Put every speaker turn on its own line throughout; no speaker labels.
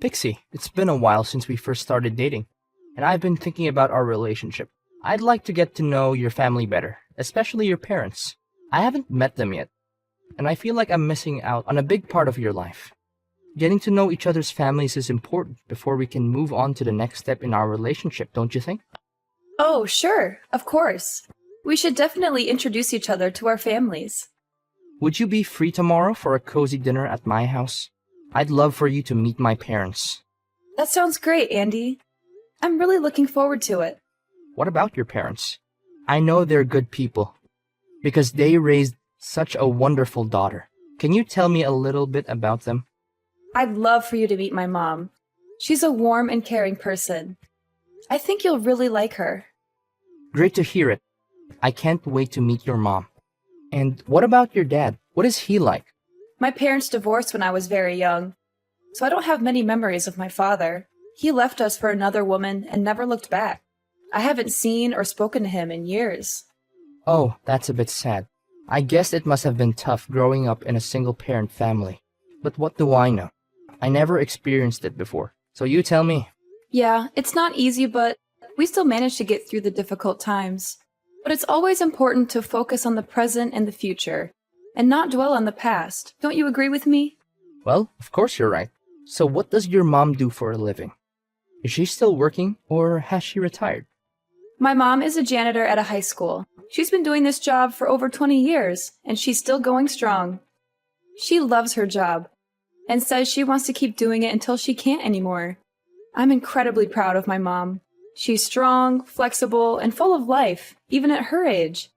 Pixie, it's been a while since we first started dating, and I've been thinking about our relationship. I'd like to get to know your family better, especially your parents. I haven't met them yet, and I feel like I'm missing out on a big part of your life. Getting to know each other's families is important before we can move on to the next step in our relationship, don't you think?
Oh, sure, of course. We should definitely introduce each other to our families.
Would you be free tomorrow for a cozy dinner at my house? I'd love for you to meet my parents.
That sounds great, Andy. I'm really looking forward to it.
What about your parents? I know they're good people, because they raised such a wonderful daughter. Can you tell me a little bit about them?
I'd love for you to meet my mom. She's a warm and caring person. I think you'll really like her.
Great to hear it. I can't wait to meet your mom. And what about your dad? What is he like?
My parents divorced when I was very young, so I don't have many memories of my father. He left us for another woman and never looked back. I haven't seen or spoken to him in years.
Oh, that's a bit sad. I guess it must have been tough growing up in a single-parent family. But what do I know? I never experienced it before. So you tell me.
Yeah, it's not easy, but we still manage to get through the difficult times. But it's always important to focus on the present and the future, and not dwell on the past. Don't you agree with me?
Well, of course you're right. So what does your mom do for a living? Is she still working, or has she retired?
My mom is a janitor at a high school. She's been doing this job for over 20 years, and she's still going strong. She loves her job, and says she wants to keep doing it until she can't anymore. I'm incredibly proud of my mom. She's strong, flexible, and full of life, even at her age.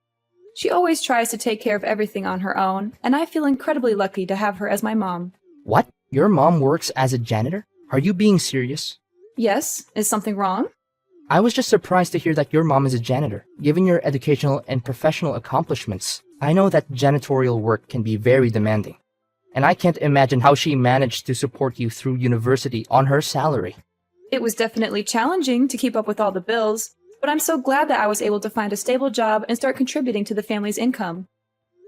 She always tries to take care of everything on her own, and I feel incredibly lucky to have her as my mom.
What? Your mom works as a janitor? Are you being serious?
Yes, is something wrong?
I was just surprised to hear that your mom is a janitor. Given your educational and professional accomplishments, I know that janitorial work can be very demanding. And I can't imagine how she managed to support you through university on her salary.
It was definitely challenging to keep up with all the bills, but I'm so glad that I was able to find a stable job and start contributing to the family's income.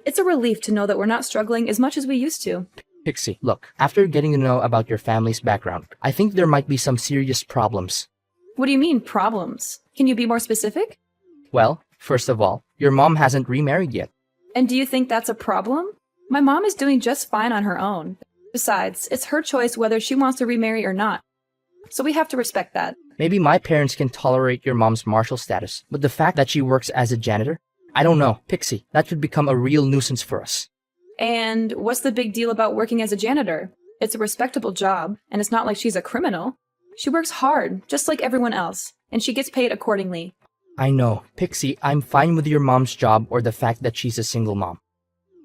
It's a relief to know that we're not struggling as much as we used to.
Pixie, look, after getting to know about your family's background, I think there might be some serious problems.
What do you mean, problems? Can you be more specific?
Well, first of all, your mom hasn't remarried yet.
And do you think that's a problem? My mom is doing just fine on her own. Besides, it's her choice whether she wants to remarry or not. So we have to respect that.
Maybe my parents can tolerate your mom's martial status, but the fact that she works as a janitor? I don't know, Pixie, that could become a real nuisance for us.
And what's the big deal about working as a janitor? It's a respectable job, and it's not like she's a criminal. She works hard, just like everyone else, and she gets paid accordingly.
I know, Pixie, I'm fine with your mom's job or the fact that she's a single mom.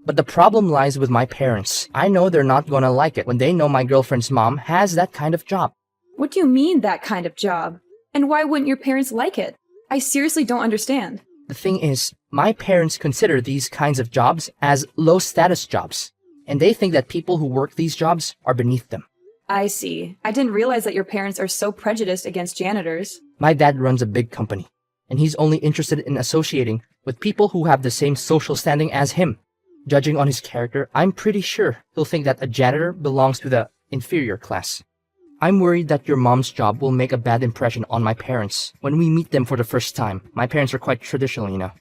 But the problem lies with my parents. I know they're not gonna like it when they know my girlfriend's mom has that kind of job.
What do you mean, that kind of job? And why wouldn't your parents like it? I seriously don't understand.
The thing is, my parents consider these kinds of jobs as low-status jobs, and they think that people who work these jobs are beneath them.
I see. I didn't realize that your parents are so prejudiced against janitors.
My dad runs a big company, and he's only interested in associating with people who have the same social standing as him. Judging on his character, I'm pretty sure he'll think that a janitor belongs to the inferior class. I'm worried that your mom's job will make a bad impression on my parents when we meet them for the first time. My parents are quite traditional, you know.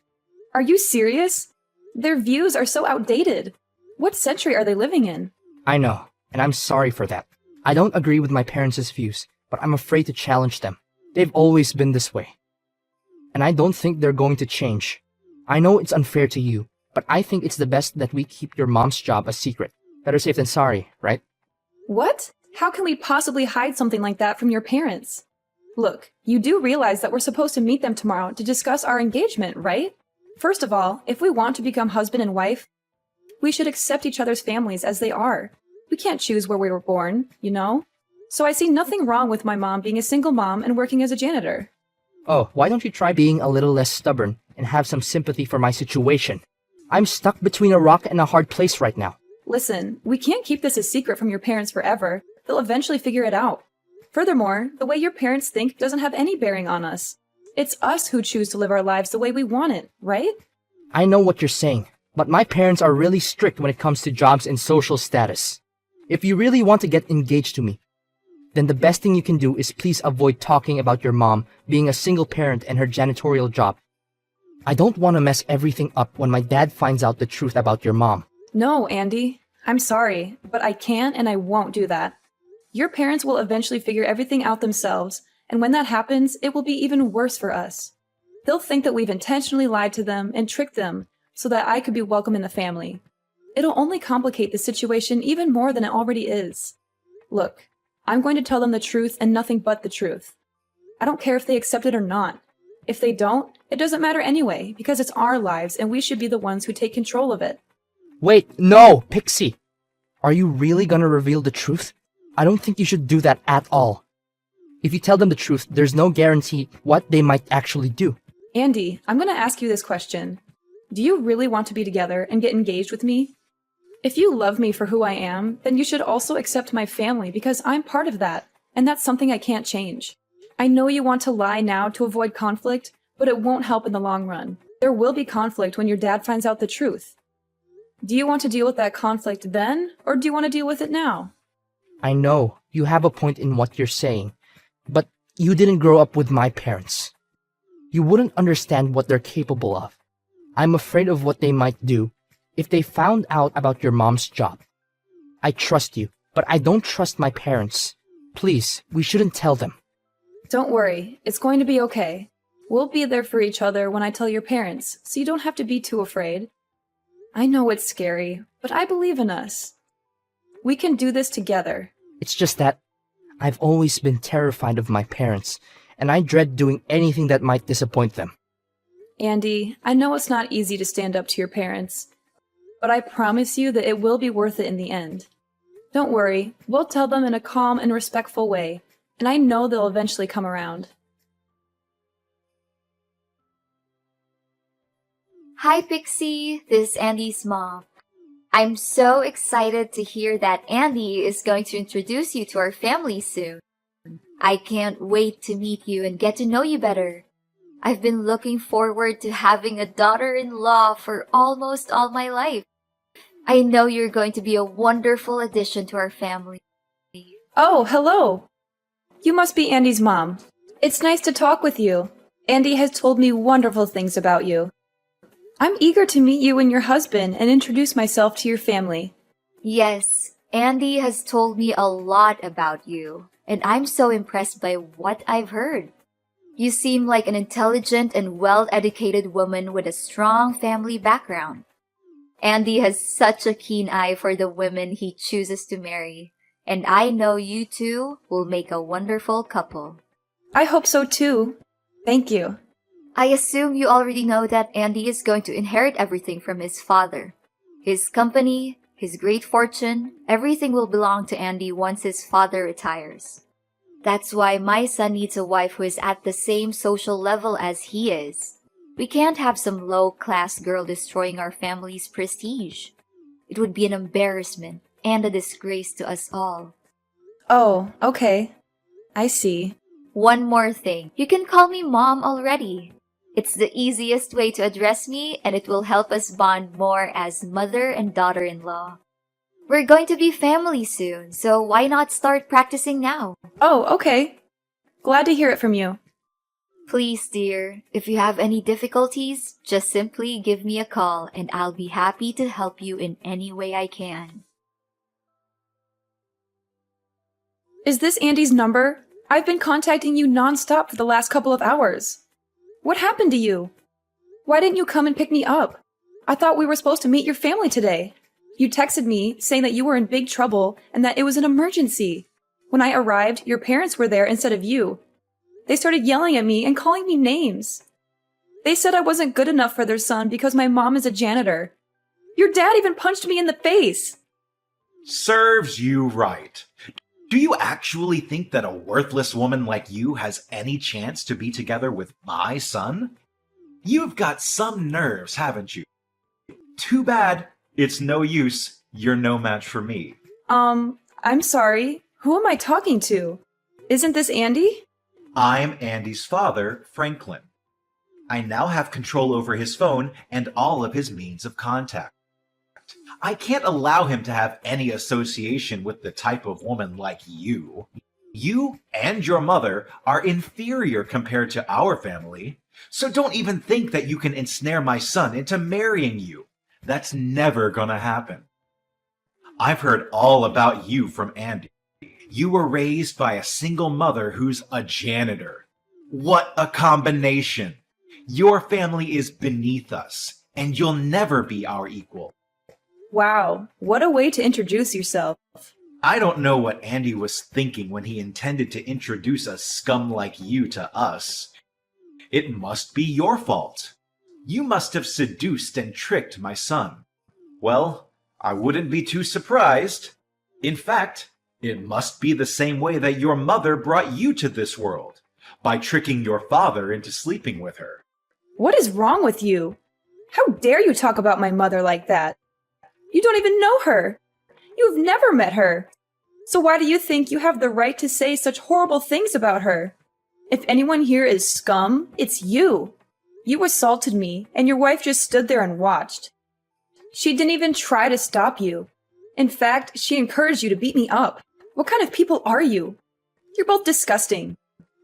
Are you serious? Their views are so outdated. What century are they living in?
I know, and I'm sorry for that. I don't agree with my parents' views, but I'm afraid to challenge them. They've always been this way. And I don't think they're going to change. I know it's unfair to you, but I think it's the best that we keep your mom's job a secret. Better safe than sorry, right?
What? How can we possibly hide something like that from your parents? Look, you do realize that we're supposed to meet them tomorrow to discuss our engagement, right? First of all, if we want to become husband and wife, we should accept each other's families as they are. We can't choose where we were born, you know? So I see nothing wrong with my mom being a single mom and working as a janitor.
Oh, why don't you try being a little less stubborn and have some sympathy for my situation? I'm stuck between a rock and a hard place right now.
Listen, we can't keep this a secret from your parents forever. They'll eventually figure it out. Furthermore, the way your parents think doesn't have any bearing on us. It's us who choose to live our lives the way we want it, right?
I know what you're saying, but my parents are really strict when it comes to jobs and social status. If you really want to get engaged to me, then the best thing you can do is please avoid talking about your mom being a single parent and her janitorial job. I don't want to mess everything up when my dad finds out the truth about your mom.
No, Andy. I'm sorry, but I can't and I won't do that. Your parents will eventually figure everything out themselves, and when that happens, it will be even worse for us. They'll think that we've intentionally lied to them and tricked them so that I could be welcome in the family. It'll only complicate the situation even more than it already is. Look, I'm going to tell them the truth and nothing but the truth. I don't care if they accept it or not. If they don't, it doesn't matter anyway, because it's our lives and we should be the ones who take control of it.
Wait, no, Pixie! Are you really gonna reveal the truth? I don't think you should do that at all. If you tell them the truth, there's no guarantee what they might actually do.
Andy, I'm going to ask you this question. Do you really want to be together and get engaged with me? If you love me for who I am, then you should also accept my family because I'm part of that, and that's something I can't change. I know you want to lie now to avoid conflict, but it won't help in the long run. There will be conflict when your dad finds out the truth. Do you want to deal with that conflict then, or do you want to deal with it now?
I know you have a point in what you're saying, but you didn't grow up with my parents. You wouldn't understand what they're capable of. I'm afraid of what they might do if they found out about your mom's job. I trust you, but I don't trust my parents. Please, we shouldn't tell them.
Don't worry, it's going to be okay. We'll be there for each other when I tell your parents, so you don't have to be too afraid. I know it's scary, but I believe in us. We can do this together.
It's just that I've always been terrified of my parents, and I dread doing anything that might disappoint them.
Andy, I know it's not easy to stand up to your parents, but I promise you that it will be worth it in the end. Don't worry, we'll tell them in a calm and respectful way, and I know they'll eventually come around.
Hi, Pixie. This is Andy's mom. I'm so excited to hear that Andy is going to introduce you to our family soon. I can't wait to meet you and get to know you better. I've been looking forward to having a daughter-in-law for almost all my life. I know you're going to be a wonderful addition to our family.
Oh, hello. You must be Andy's mom. It's nice to talk with you. Andy has told me wonderful things about you. I'm eager to meet you and your husband and introduce myself to your family.
Yes, Andy has told me a lot about you, and I'm so impressed by what I've heard. You seem like an intelligent and well-educated woman with a strong family background. Andy has such a keen eye for the women he chooses to marry, and I know you two will make a wonderful couple.
I hope so too. Thank you.
I assume you already know that Andy is going to inherit everything from his father. His company, his great fortune, everything will belong to Andy once his father retires. That's why my son needs a wife who is at the same social level as he is. We can't have some low-class girl destroying our family's prestige. It would be an embarrassment and a disgrace to us all.
Oh, okay. I see.
One more thing. You can call me Mom already. It's the easiest way to address me, and it will help us bond more as mother and daughter-in-law. We're going to be family soon, so why not start practicing now?
Oh, okay. Glad to hear it from you.
Please, dear, if you have any difficulties, just simply give me a call, and I'll be happy to help you in any way I can.
Is this Andy's number? I've been contacting you nonstop for the last couple of hours. What happened to you? Why didn't you come and pick me up? I thought we were supposed to meet your family today. You texted me saying that you were in big trouble and that it was an emergency. When I arrived, your parents were there instead of you. They started yelling at me and calling me names. They said I wasn't good enough for their son because my mom is a janitor. Your dad even punched me in the face.
Serves you right. Do you actually think that a worthless woman like you has any chance to be together with my son? You've got some nerves, haven't you? Too bad. It's no use. You're no match for me.
I'm sorry. Who am I talking to? Isn't this Andy?
I'm Andy's father, Franklin. I now have control over his phone and all of his means of contact. I can't allow him to have any association with the type of woman like you. You and your mother are inferior compared to our family, so don't even think that you can ensnare my son into marrying you. That's never gonna happen. I've heard all about you from Andy. You were raised by a single mother who's a janitor. What a combination! Your family is beneath us, and you'll never be our equal.
Wow, what a way to introduce yourself.
I don't know what Andy was thinking when he intended to introduce a scum like you to us. It must be your fault. You must have seduced and tricked my son. Well, I wouldn't be too surprised. In fact, it must be the same way that your mother brought you to this world, by tricking your father into sleeping with her.
What is wrong with you? How dare you talk about my mother like that? You don't even know her. You've never met her. So why do you think you have the right to say such horrible things about her? If anyone here is scum, it's you. You assaulted me, and your wife just stood there and watched. She didn't even try to stop you. In fact, she encouraged you to beat me up. What kind of people are you? You're both disgusting.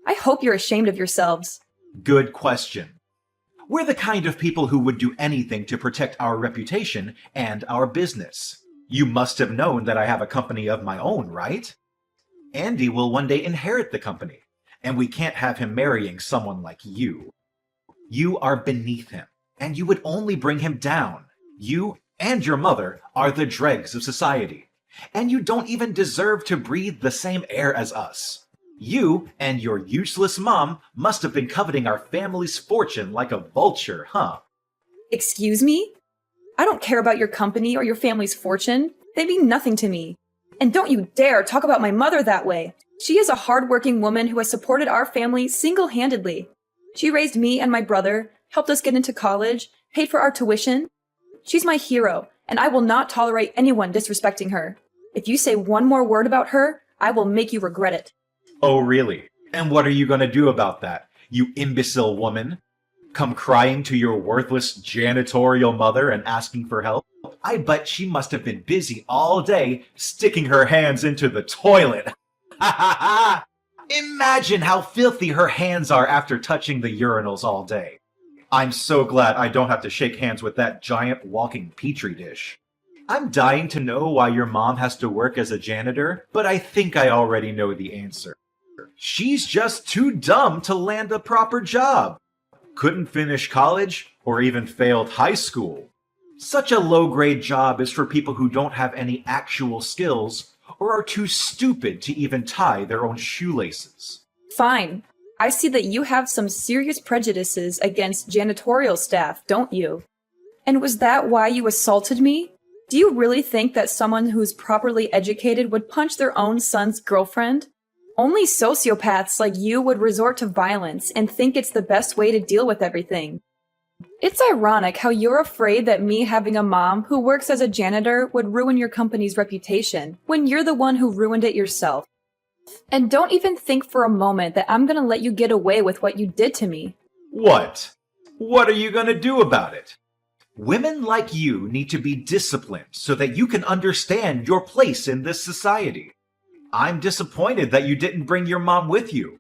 I hope you're ashamed of yourselves.
Good question. We're the kind of people who would do anything to protect our reputation and our business. You must have known that I have a company of my own, right? Andy will one day inherit the company, and we can't have him marrying someone like you. You are beneath him, and you would only bring him down. You and your mother are the dregs of society, and you don't even deserve to breathe the same air as us. You and your useless mom must have been coveting our family's fortune like a vulture, huh?
Excuse me? I don't care about your company or your family's fortune. They mean nothing to me. And don't you dare talk about my mother that way. She is a hardworking woman who has supported our family single-handedly. She raised me and my brother, helped us get into college, paid for our tuition. She's my hero, and I will not tolerate anyone disrespecting her. If you say one more word about her, I will make you regret it.
Oh, really? And what are you going to do about that, you imbecile woman? Come crying to your worthless janitorial mother and asking for help? I bet she must have been busy all day sticking her hands into the toilet. Ha ha ha! Imagine how filthy her hands are after touching the urinals all day. I'm so glad I don't have to shake hands with that giant walking petri dish. I'm dying to know why your mom has to work as a janitor, but I think I already know the answer. She's just too dumb to land a proper job. Couldn't finish college, or even failed high school. Such a low-grade job is for people who don't have any actual skills, or are too stupid to even tie their own shoelaces.
Fine. I see that you have some serious prejudices against janitorial staff, don't you? And was that why you assaulted me? Do you really think that someone who's properly educated would punch their own son's girlfriend? Only sociopaths like you would resort to violence and think it's the best way to deal with everything. It's ironic how you're afraid that me having a mom who works as a janitor would ruin your company's reputation, when you're the one who ruined it yourself. And don't even think for a moment that I'm gonna let you get away with what you did to me.
What? What are you gonna do about it? Women like you need to be disciplined so that you can understand your place in this society. I'm disappointed that you didn't bring your mom with you.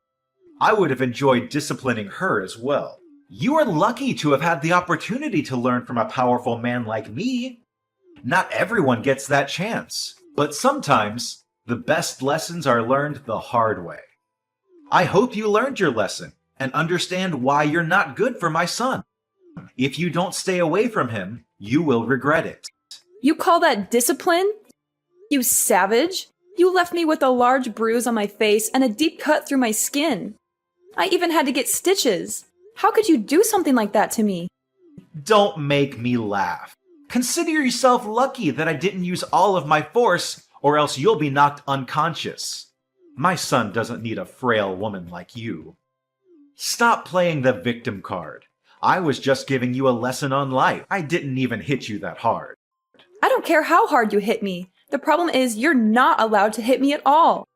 I would have enjoyed disciplining her as well. You are lucky to have had the opportunity to learn from a powerful man like me. Not everyone gets that chance, but sometimes the best lessons are learned the hard way. I hope you learned your lesson and understand why you're not good for my son. If you don't stay away from him, you will regret it.
You call that discipline? You savage! You left me with a large bruise on my face and a deep cut through my skin. I even had to get stitches. How could you do something like that to me?
Don't make me laugh. Consider yourself lucky that I didn't use all of my force, or else you'll be knocked unconscious. My son doesn't need a frail woman like you. Stop playing the victim card. I was just giving you a lesson on life. I didn't even hit you that hard.
I don't care how hard you hit me. The problem is you're not allowed to hit me at all.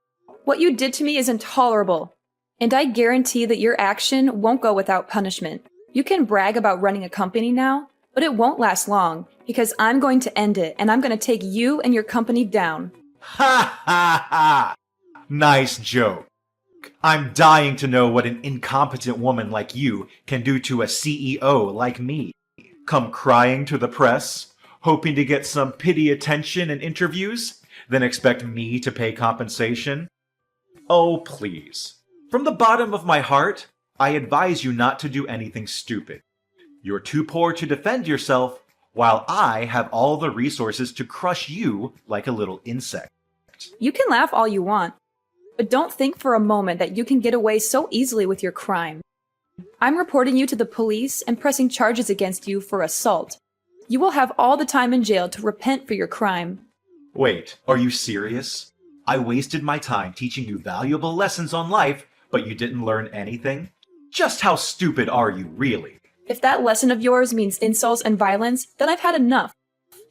What you did to me is intolerable. And I guarantee that your action won't go without punishment. You can brag about running a company now, but it won't last long, because I'm going to end it, and I'm going to take you and your company down.
Ha ha ha! Nice joke. I'm dying to know what an incompetent woman like you can do to a CEO like me. Come crying to the press, hoping to get some pity attention and interviews, then expect me to pay compensation? Oh, please. From the bottom of my heart, I advise you not to do anything stupid. You're too poor to defend yourself, while I have all the resources to crush you like a little insect.
You can laugh all you want, but don't think for a moment that you can get away so easily with your crime. I'm reporting you to the police and pressing charges against you for assault. You will have all the time in jail to repent for your crime.
Wait, are you serious? I wasted my time teaching you valuable lessons on life, but you didn't learn anything? Just how stupid are you, really?
If that lesson of yours means insults and violence, then I've had enough.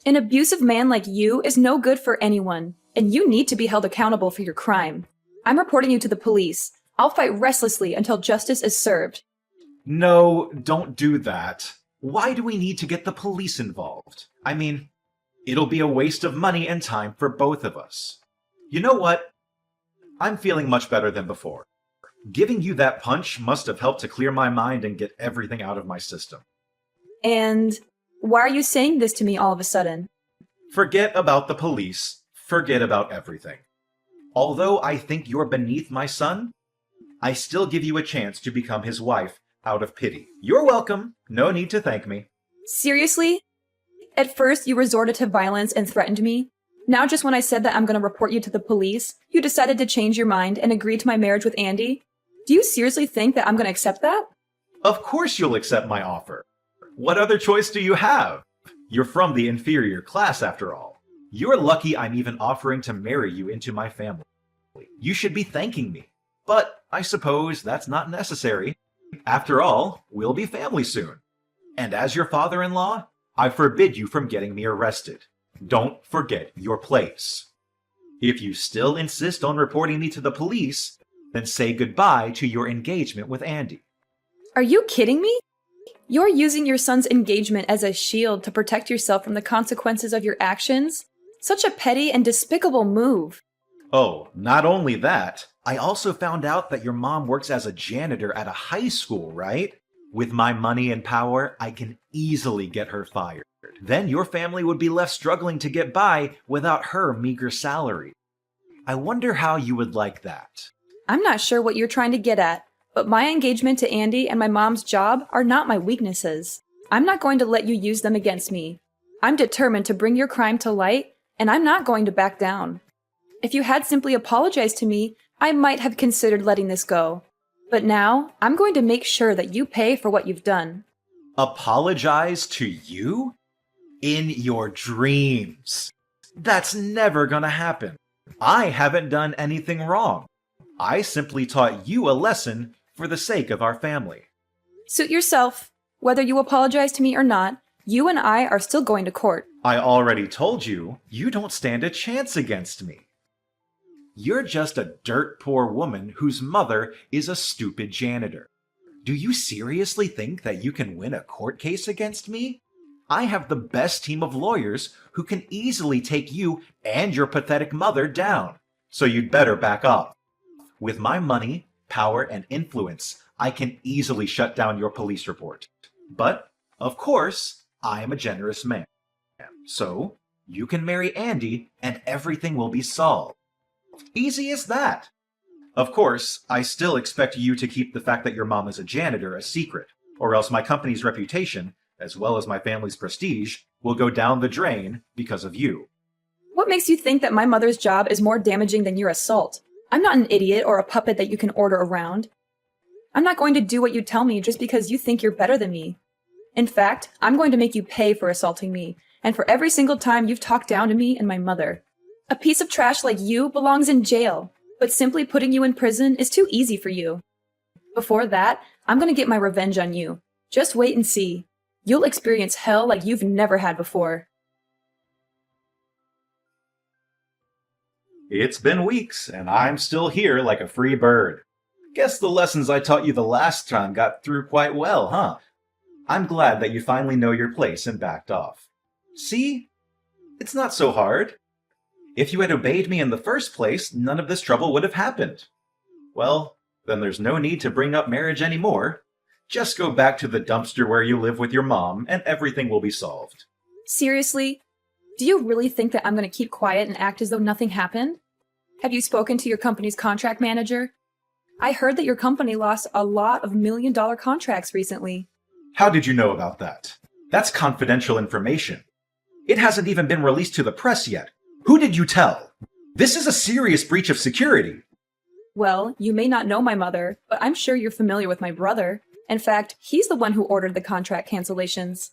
An abusive man like you is no good for anyone, and you need to be held accountable for your crime. I'm reporting you to the police. I'll fight restlessly until justice is served.
No, don't do that. Why do we need to get the police involved? I mean, it'll be a waste of money and time for both of us. You know what? I'm feeling much better than before. Giving you that punch must have helped to clear my mind and get everything out of my system.
And why are you saying this to me all of a sudden?
Forget about the police. Forget about everything. Although I think you're beneath my son, I still give you a chance to become his wife out of pity. You're welcome. No need to thank me.
Seriously? At first, you resorted to violence and threatened me. Now, just when I said that I'm going to report you to the police, you decided to change your mind and agree to my marriage with Andy? Do you seriously think that I'm going to accept that?
Of course you'll accept my offer. What other choice do you have? You're from the inferior class, after all. You're lucky I'm even offering to marry you into my family. You should be thanking me. But I suppose that's not necessary. After all, we'll be family soon. And as your father-in-law, I forbid you from getting me arrested. Don't forget your place. If you still insist on reporting me to the police, then say goodbye to your engagement with Andy.
Are you kidding me? You're using your son's engagement as a shield to protect yourself from the consequences of your actions? Such a petty and despicable move.
Oh, not only that, I also found out that your mom works as a janitor at a high school, right? With my money and power, I can easily get her fired. Then your family would be left struggling to get by without her meager salary. I wonder how you would like that.
I'm not sure what you're trying to get at, but my engagement to Andy and my mom's job are not my weaknesses. I'm not going to let you use them against me. I'm determined to bring your crime to light, and I'm not going to back down. If you had simply apologized to me, I might have considered letting this go. But now, I'm going to make sure that you pay for what you've done.
Apologize to you? In your dreams. That's never gonna happen. I haven't done anything wrong. I simply taught you a lesson for the sake of our family.
Suit yourself. Whether you apologize to me or not, you and I are still going to court.
I already told you, you don't stand a chance against me. You're just a dirt poor woman whose mother is a stupid janitor. Do you seriously think that you can win a court case against me? I have the best team of lawyers who can easily take you and your pathetic mother down. So you'd better back off. With my money, power, and influence, I can easily shut down your police report. But, of course, I am a generous man. So, you can marry Andy and everything will be solved. Easy as that. Of course, I still expect you to keep the fact that your mom is a janitor a secret, or else my company's reputation, as well as my family's prestige, will go down the drain because of you.
What makes you think that my mother's job is more damaging than your assault? I'm not an idiot or a puppet that you can order around. I'm not going to do what you tell me just because you think you're better than me. In fact, I'm going to make you pay for assaulting me, and for every single time you've talked down to me and my mother. A piece of trash like you belongs in jail, but simply putting you in prison is too easy for you. Before that, I'm going to get my revenge on you. Just wait and see. You'll experience hell like you've never had before.
It's been weeks, and I'm still here like a free bird. Guess the lessons I taught you the last time got through quite well, huh? I'm glad that you finally know your place and backed off. See? It's not so hard. If you had obeyed me in the first place, none of this trouble would have happened. Well, then there's no need to bring up marriage anymore. Just go back to the dumpster where you live with your mom, and everything will be solved.
Seriously? Do you really think that I'm going to keep quiet and act as though nothing happened? Have you spoken to your company's contract manager? I heard that your company lost a lot of million-dollar contracts recently.
How did you know about that? That's confidential information. It hasn't even been released to the press yet. Who did you tell? This is a serious breach of security.
Well, you may not know my mother, but I'm sure you're familiar with my brother. In fact, he's the one who ordered the contract cancellations.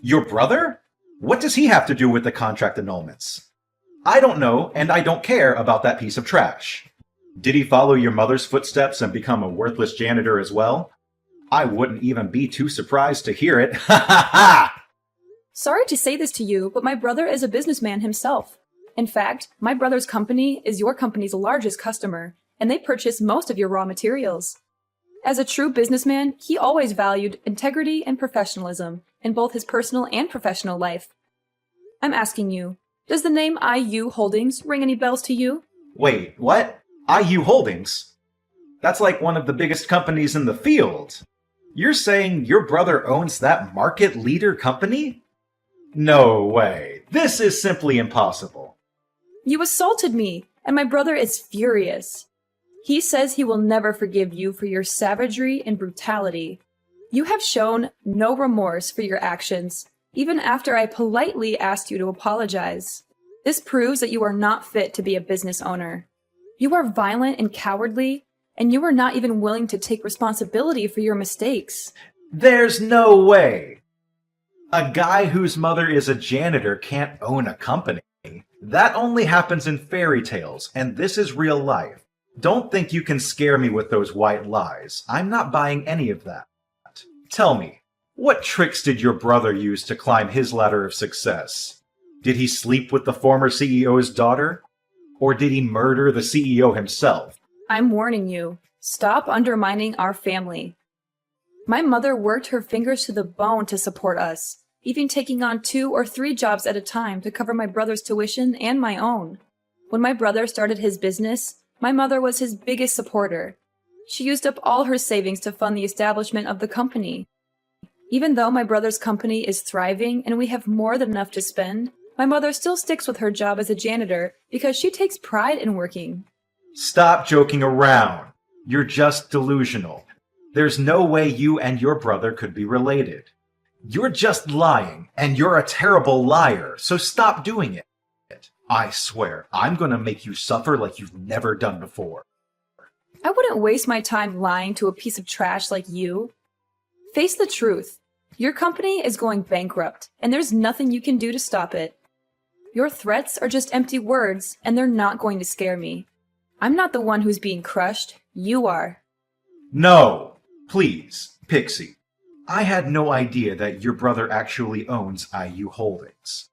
Your brother? What does he have to do with the contract annulments? I don't know, and I don't care about that piece of trash. Did he follow your mother's footsteps and become a worthless janitor as well? I wouldn't even be too surprised to hear it. Ha ha ha!
Sorry to say this to you, but my brother is a businessman himself. In fact, my brother's company is your company's largest customer, and they purchase most of your raw materials. As a true businessman, he always valued integrity and professionalism in both his personal and professional life. I'm asking you, does the name IU Holdings ring any bells to you?
Wait, what? IU Holdings? That's like one of the biggest companies in the field. You're saying your brother owns that market leader company? No way. This is simply impossible.
You assaulted me, and my brother is furious. He says he will never forgive you for your savagery and brutality. You have shown no remorse for your actions, even after I politely asked you to apologize. This proves that you are not fit to be a business owner. You are violent and cowardly, and you are not even willing to take responsibility for your mistakes.
There's no way. A guy whose mother is a janitor can't own a company. That only happens in fairy tales, and this is real life. Don't think you can scare me with those white lies. I'm not buying any of that. Tell me, what tricks did your brother use to climb his ladder of success? Did he sleep with the former CEO's daughter? Or did he murder the CEO himself?
I'm warning you. Stop undermining our family. My mother worked her fingers to the bone to support us, even taking on 2 or 3 jobs at a time to cover my brother's tuition and my own. When my brother started his business, my mother was his biggest supporter. She used up all her savings to fund the establishment of the company. Even though my brother's company is thriving and we have more than enough to spend, my mother still sticks with her job as a janitor because she takes pride in working.
Stop joking around. You're just delusional. There's no way you and your brother could be related. You're just lying, and you're a terrible liar, so stop doing it. I swear, I'm gonna make you suffer like you've never done before.
I wouldn't waste my time lying to a piece of trash like you. Face the truth. Your company is going bankrupt, and there's nothing you can do to stop it. Your threats are just empty words, and they're not going to scare me. I'm not the one who's being crushed. You are.
No, please, Pixie. I had no idea that your brother actually owns IU Holdings.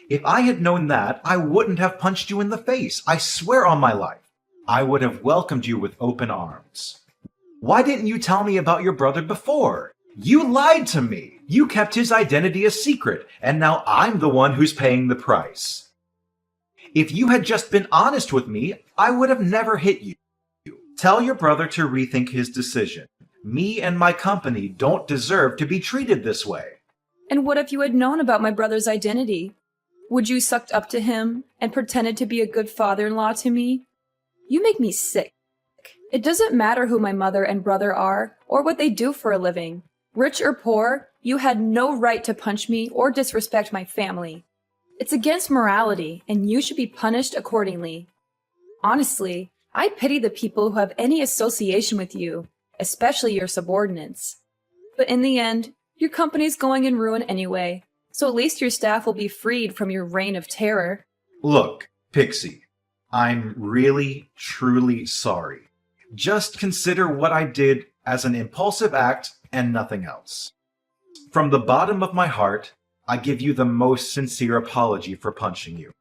If I had known that, I wouldn't have punched you in the face. I swear on my life. I would have welcomed you with open arms. Why didn't you tell me about your brother before? You lied to me. You kept his identity a secret, and now I'm the one who's paying the price. If you had just been honest with me, I would have never hit you. Tell your brother to rethink his decision. Me and my company don't deserve to be treated this way.
And what if you had known about my brother's identity? Would you sucked up to him and pretended to be a good father-in-law to me? You make me sick. It doesn't matter who my mother and brother are or what they do for a living. Rich or poor, you had no right to punch me or disrespect my family. It's against morality, and you should be punished accordingly. Honestly, I pity the people who have any association with you, especially your subordinates. But in the end, your company's going in ruin anyway, so at least your staff will be freed from your reign of terror.
Look, Pixie, I'm really, truly sorry. Just consider what I did as an impulsive act and nothing else. From the bottom of my heart, I give you the most sincere apology for punching you.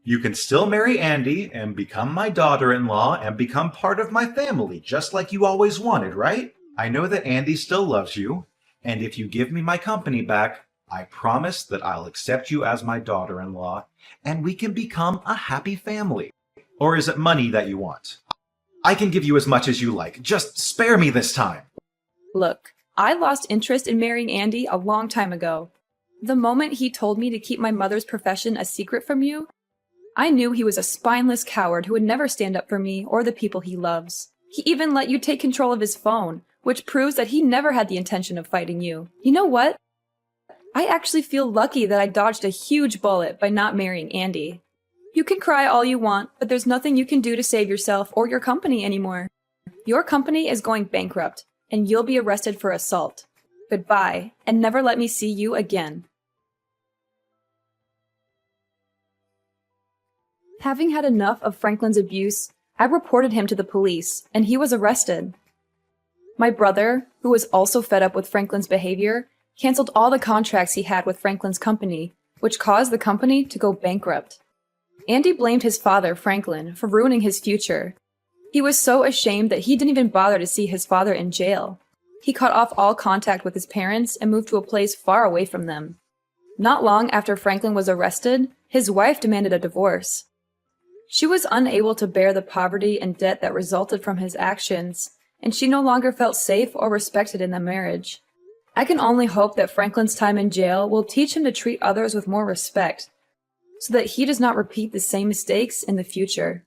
You can still marry Andy and become my daughter-in-law and become part of my family, just like you always wanted, right? I know that Andy still loves you, and if you give me my company back, I promise that I'll accept you as my daughter-in-law, and we can become a happy family. Or is it money that you want? I can give you as much as you like. Just spare me this time.
Look, I lost interest in marrying Andy a long time ago. The moment he told me to keep my mother's profession a secret from you, I knew he was a spineless coward who would never stand up for me or the people he loves. He even let you take control of his phone, which proves that he never had the intention of fighting you. You know what? I actually feel lucky that I dodged a huge bullet by not marrying Andy. You can cry all you want, but there's nothing you can do to save yourself or your company anymore. Your company is going bankrupt, and you'll be arrested for assault. Goodbye, and never let me see you again. Having had enough of Franklin's abuse, I reported him to the police, and he was arrested. My brother, who was also fed up with Franklin's behavior, canceled all the contracts he had with Franklin's company, which caused the company to go bankrupt. Andy blamed his father, Franklin, for ruining his future. He was so ashamed that he didn't even bother to see his father in jail. He cut off all contact with his parents and moved to a place far away from them. Not long after Franklin was arrested, his wife demanded a divorce. She was unable to bear the poverty and debt that resulted from his actions, and she no longer felt safe or respected in the marriage. I can only hope that Franklin's time in jail will teach him to treat others with more respect, so that he does not repeat the same mistakes in the future.